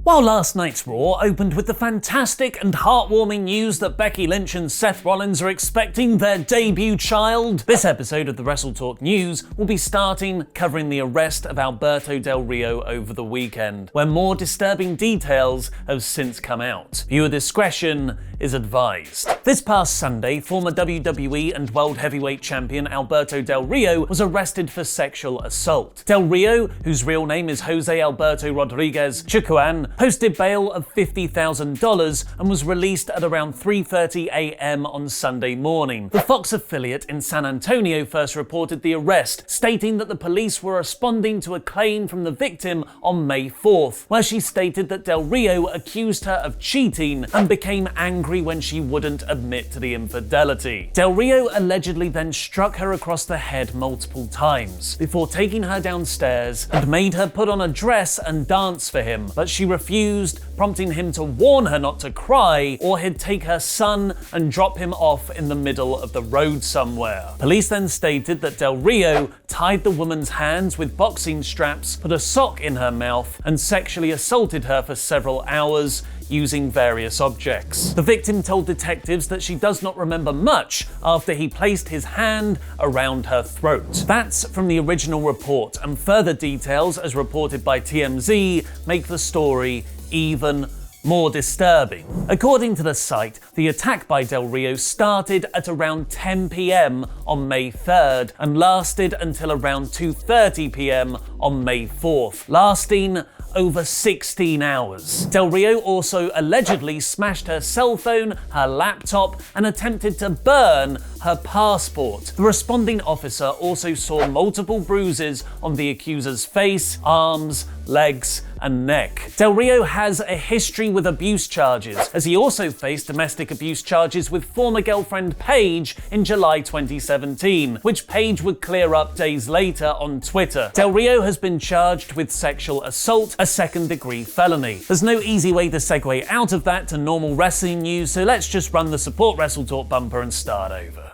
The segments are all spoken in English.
While last night's Raw opened with the fantastic and heartwarming news that Becky Lynch and Seth Rollins are expecting their debut child, this episode of the WrestleTalk News will be starting covering the arrest of Alberto Del Rio over the weekend, where more disturbing details have since come out. Viewer discretion is advised. This past Sunday, former WWE and World Heavyweight Champion Alberto Del Rio was arrested for sexual assault. Del Rio, whose real name is Jose Alberto Rodriguez Chicuan, posted bail of $50,000 and was released at around 3:30 a.m. on Sunday morning. The Fox affiliate in San Antonio first reported the arrest, stating that the police were responding to a claim from the victim on May 4th, where she stated that Del Rio accused her of cheating and became angry when she wouldn't admit to the infidelity. Del Rio allegedly then struck her across the head multiple times, before taking her downstairs and made her put on a dress and dance for him, but she refused, prompting him to warn her not to cry or he'd take her son and drop him off in the middle of the road somewhere. Police then stated that Del Rio tied the woman's hands with boxing straps, put a sock in her mouth, and sexually assaulted her for several hours using various objects. The victim told detectives that she does not remember much after he placed his hand around her throat. That's from the original report, and further details, as reported by TMZ, make the story even more disturbing. According to the site, the attack by Del Rio started at around 10 p.m. on May 3rd and lasted until around 2:30 p.m. on May 4th, lasting over 16 hours. Del Rio also allegedly smashed her cell phone, her laptop, and attempted to burn her passport. The responding officer also saw multiple bruises on the accuser's face, arms, legs, and neck. Del Rio has a history with abuse charges, as he also faced domestic abuse charges with former girlfriend Paige in July 2017, which Paige would clear up days later on Twitter. Del Rio has been charged with sexual assault, a second-degree felony. There's no easy way to segue out of that to normal wrestling news, so let's just run the Support WrestleTalk bumper and start over.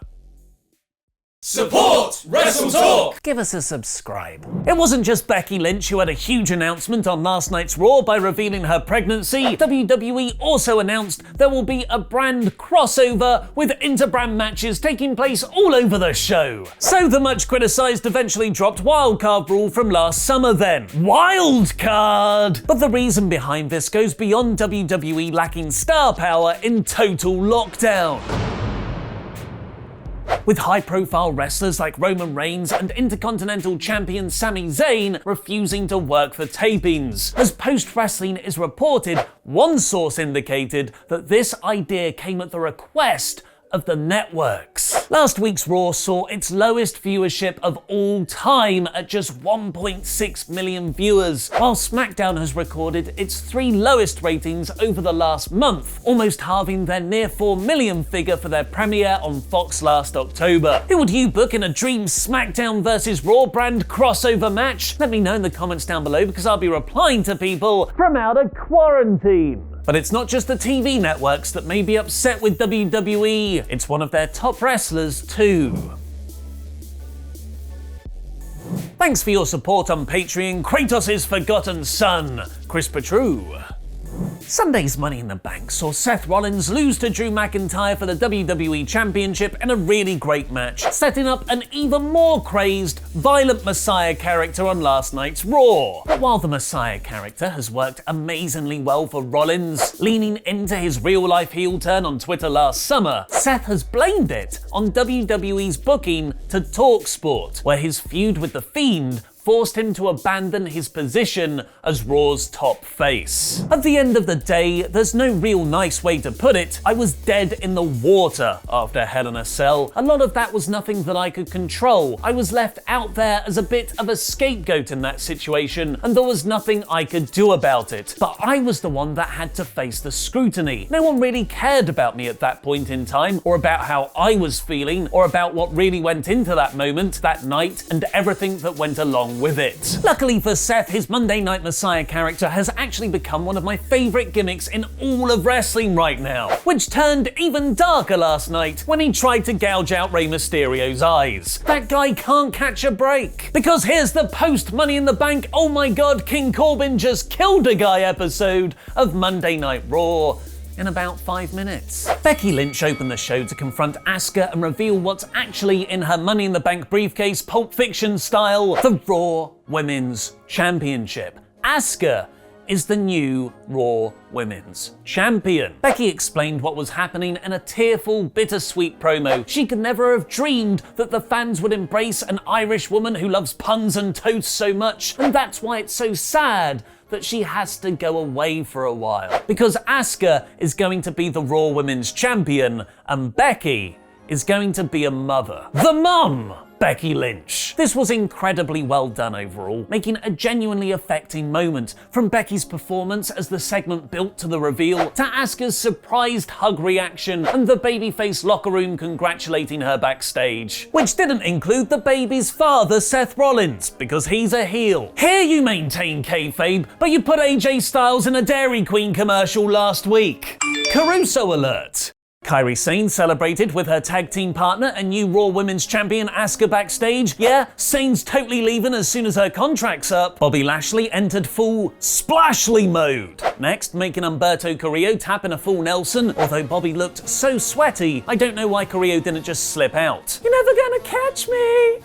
Support WrestleTalk! Give us a subscribe. It wasn't just Becky Lynch who had a huge announcement on last night's Raw by revealing her pregnancy. WWE also announced there will be a brand crossover with inter-brand matches taking place all over the show. So the much criticized eventually dropped wildcard rule from last summer then. Wildcard! But the reason behind this goes beyond WWE lacking star power in total lockdown. With high-profile wrestlers like Roman Reigns and Intercontinental Champion Sami Zayn refusing to work for tapings. As Post Wrestling is reported, one source indicated that this idea came at the request of the networks. Last week's Raw saw its lowest viewership of all time at just 1.6 million viewers, while SmackDown has recorded its 3 lowest ratings over the last month, almost halving their near 4 million figure for their premiere on Fox last October. Who would you book in a dream SmackDown vs Raw brand crossover match? Let me know in the comments down below, because I'll be replying to people from out of quarantine. But it's not just the TV networks that may be upset with WWE, it's one of their top wrestlers too. Thanks for your support on Patreon, Kratos' forgotten son, Chris Petru. Sunday's Money in the Bank saw Seth Rollins lose to Drew McIntyre for the WWE Championship in a really great match, setting up an even more crazed, violent Messiah character on last night's Raw. But while the Messiah character has worked amazingly well for Rollins, leaning into his real-life heel turn on Twitter last summer, Seth has blamed it on WWE's booking to TalkSport, where his feud with The Fiend forced him to abandon his position as Raw's top face. At the end of the day, there's no real nice way to put it. I was dead in the water after Hell in a Cell. A lot of that was nothing that I could control. I was left out there as a bit of a scapegoat in that situation, and there was nothing I could do about it. But I was the one that had to face the scrutiny. No one really cared about me at that point in time, or about how I was feeling, or about what really went into that moment, that night, and everything that went along along with it. Luckily for Seth, his Monday Night Messiah character has actually become one of my favourite gimmicks in all of wrestling right now, which turned even darker last night when he tried to gouge out Rey Mysterio's eyes. That guy can't catch a break. Because here's the post-Money in the Bank, oh my god, King Corbin just killed a guy episode of Monday Night Raw in about 5 minutes. Becky Lynch opened the show to confront Asuka and reveal what's actually in her Money in the Bank briefcase, Pulp Fiction style, the Raw Women's Championship. Asuka is the new Raw Women's Champion. Becky explained what was happening in a tearful, bittersweet promo. She could never have dreamed that the fans would embrace an Irish woman who loves puns and toast so much, and that's why it's so sad that she has to go away for a while. Because Asuka is going to be the Raw Women's Champion, and Becky is going to be a mother. The mum! Becky Lynch. This was incredibly well done overall, making a genuinely affecting moment, from Becky's performance as the segment built to the reveal, to Asuka's surprised hug reaction and the babyface locker room congratulating her backstage. Which didn't include the baby's father, Seth Rollins, because he's a heel. Here you maintain kayfabe, but you put AJ Styles in a Dairy Queen commercial last week. Caruso alert. Kairi Sane celebrated with her tag team partner and new Raw Women's Champion Asuka backstage. Yeah, Sane's totally leaving as soon as her contract's up. Bobby Lashley entered full Splashly mode. Next, making Alberto Carrillo tap in a full Nelson. Although Bobby looked so sweaty, I don't know why Carrillo didn't just slip out. You're never gonna catch me!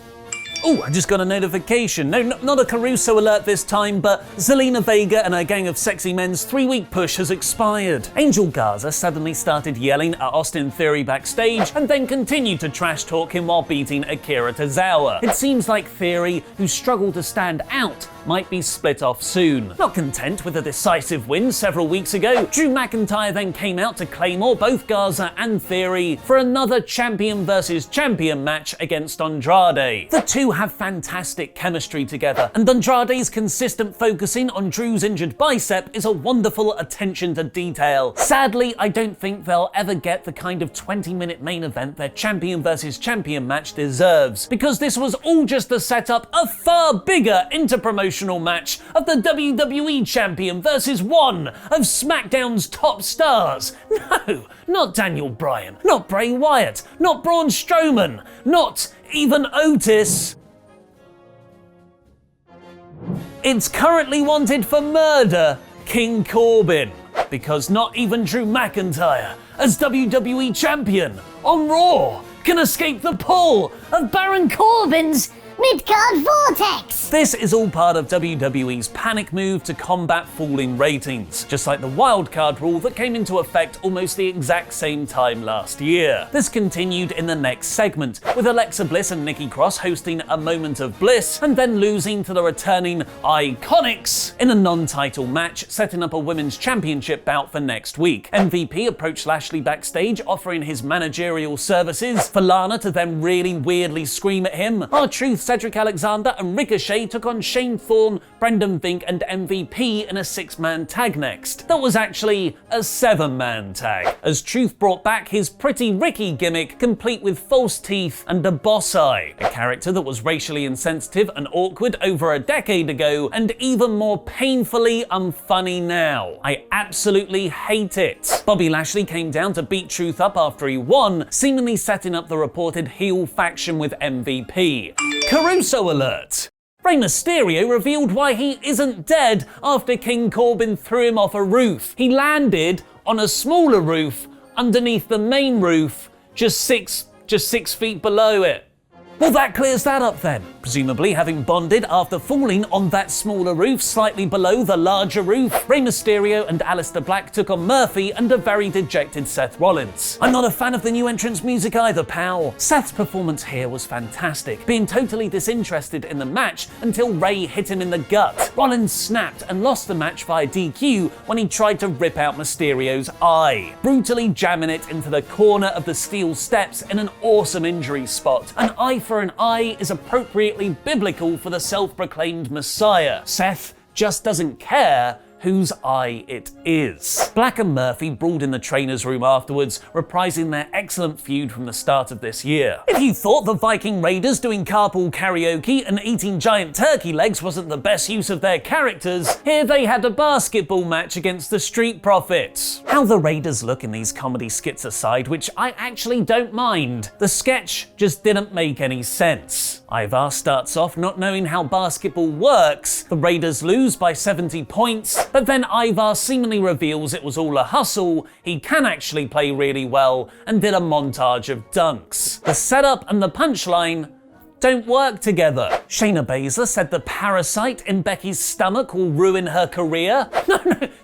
Oh, I just got a notification. No, not a Caruso alert this time, but Zelina Vega and her gang of sexy men's 3-week push has expired. Angel Garza suddenly started yelling at Austin Theory backstage and then continued to trash talk him while beating Akira Tozawa. It seems like Theory, who struggled to stand out, might be split off soon. Not content with a decisive win several weeks ago, Drew McIntyre then came out to Claymore both Garza and Theory for another champion versus champion match against Andrade. The two have fantastic chemistry together, and Andrade's consistent focusing on Drew's injured bicep is a wonderful attention to detail. Sadly, I don't think they'll ever get the kind of 20-minute main event their champion versus champion match deserves, because this was all just to set up a far bigger interpromotional match of the WWE Champion versus one of SmackDown's top stars. No, not Daniel Bryan, not Bray Wyatt, not Braun Strowman, not even Otis. It's currently wanted for murder, King Corbin, because not even Drew McIntyre, as WWE Champion on Raw, can escape the pull of Baron Corbin's Midcard Vortex! This is all part of WWE's panic move to combat falling ratings, just like the wildcard rule that came into effect almost the exact same time last year. This continued in the next segment, with Alexa Bliss and Nikki Cross hosting a moment of bliss and then losing to the returning Iconics in a non-title match, setting up a women's championship bout for next week. MVP approached Lashley backstage, offering his managerial services, for Lana to then really weirdly scream at him. R-Truth, Cedric Alexander and Ricochet took on Shane Thorne, Brendan Vink and MVP in a 6-man tag next. That was actually a 7-man tag, as Truth brought back his Pretty Ricky gimmick, complete with false teeth and a boss eye, a character that was racially insensitive and awkward over a decade ago and even more painfully unfunny now. I absolutely hate it. Bobby Lashley came down to beat Truth up after he won, seemingly setting up the reported heel faction with MVP. Caruso alert! Rey Mysterio revealed why he isn't dead after King Corbin threw him off a roof. He landed on a smaller roof underneath the main roof, just six feet below it. Well, that clears that up then. Presumably having bonded after falling on that smaller roof slightly below the larger roof, Rey Mysterio and Aleister Black took on Murphy and a very dejected Seth Rollins. I'm not a fan of the new entrance music either, pal. Seth's performance here was fantastic, being totally disinterested in the match until Rey hit him in the gut. Rollins snapped and lost the match via DQ when he tried to rip out Mysterio's eye, brutally jamming it into the corner of the steel steps in an awesome injury spot. An eye for an eye is appropriately biblical for the self-proclaimed Messiah. Seth just doesn't care whose eye it is. Black and Murphy brawled in the trainer's room afterwards, reprising their excellent feud from the start of this year. If you thought the Viking Raiders doing carpool karaoke and eating giant turkey legs wasn't the best use of their characters, here they had a basketball match against the Street Profits. How the Raiders look in these comedy skits aside, which I actually don't mind, the sketch just didn't make any sense. Ivar starts off not knowing how basketball works. The Raiders lose by 70 points, but then Ivar seemingly reveals it was all a hustle, he can actually play really well, and did a montage of dunks. The setup and the punchline don't work together. Shayna Baszler said the parasite in Becky's stomach will ruin her career.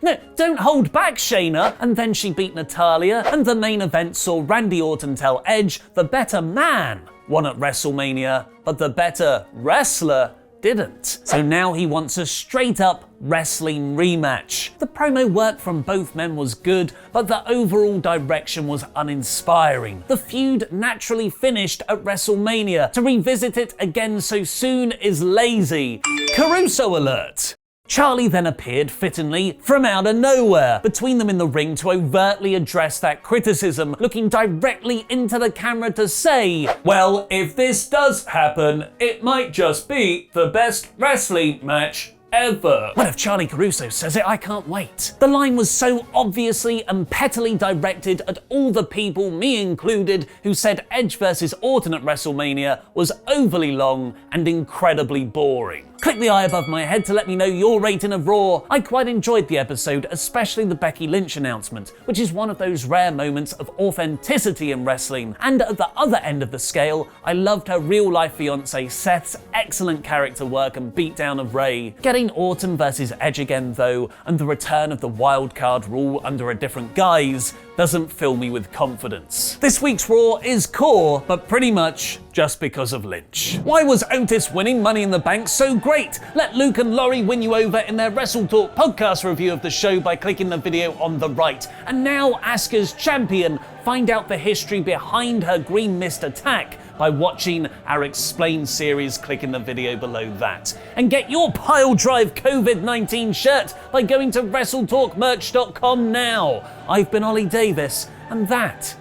No, don't hold back, Shayna. And then she beat Natalya, and the main event saw Randy Orton tell Edge the better man won at WrestleMania, but the better wrestler didn't. So now he wants a straight-up wrestling rematch. The promo work from both men was good, but the overall direction was uninspiring. The feud naturally finished at WrestleMania. To revisit it again so soon is lazy. Caruso alert! Charlie then appeared fittingly from out of nowhere between them in the ring to overtly address that criticism, looking directly into the camera to say, well, if this does happen, it might just be the best wrestling match ever. Well, if Charlie Caruso says it, I can't wait. The line was so obviously and pettily directed at all the people, me included, who said Edge vs Orton at WrestleMania was overly long and incredibly boring. Click the eye above my head to let me know your rating of Raw. I quite enjoyed the episode, especially the Becky Lynch announcement, which is one of those rare moments of authenticity in wrestling. And at the other end of the scale, I loved her real-life fiancé Seth's excellent character work and beatdown of Ray. Getting Orton versus Edge again though, and the return of the wildcard rule under a different guise, doesn't fill me with confidence. This week's Raw is core, but pretty much just because of Lynch. Why was Otis winning Money in the Bank so great? Let Luke and Laurie win you over in their WrestleTalk podcast review of the show by clicking the video on the right. And now Asuka's champion. Find out the history behind her green mist attack by watching our Explain series, clicking the video below that. And get your Pile Drive COVID-19 shirt by going to WrestleTalkmerch.com now. I've been Ollie Davis, and that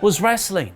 was wrestling.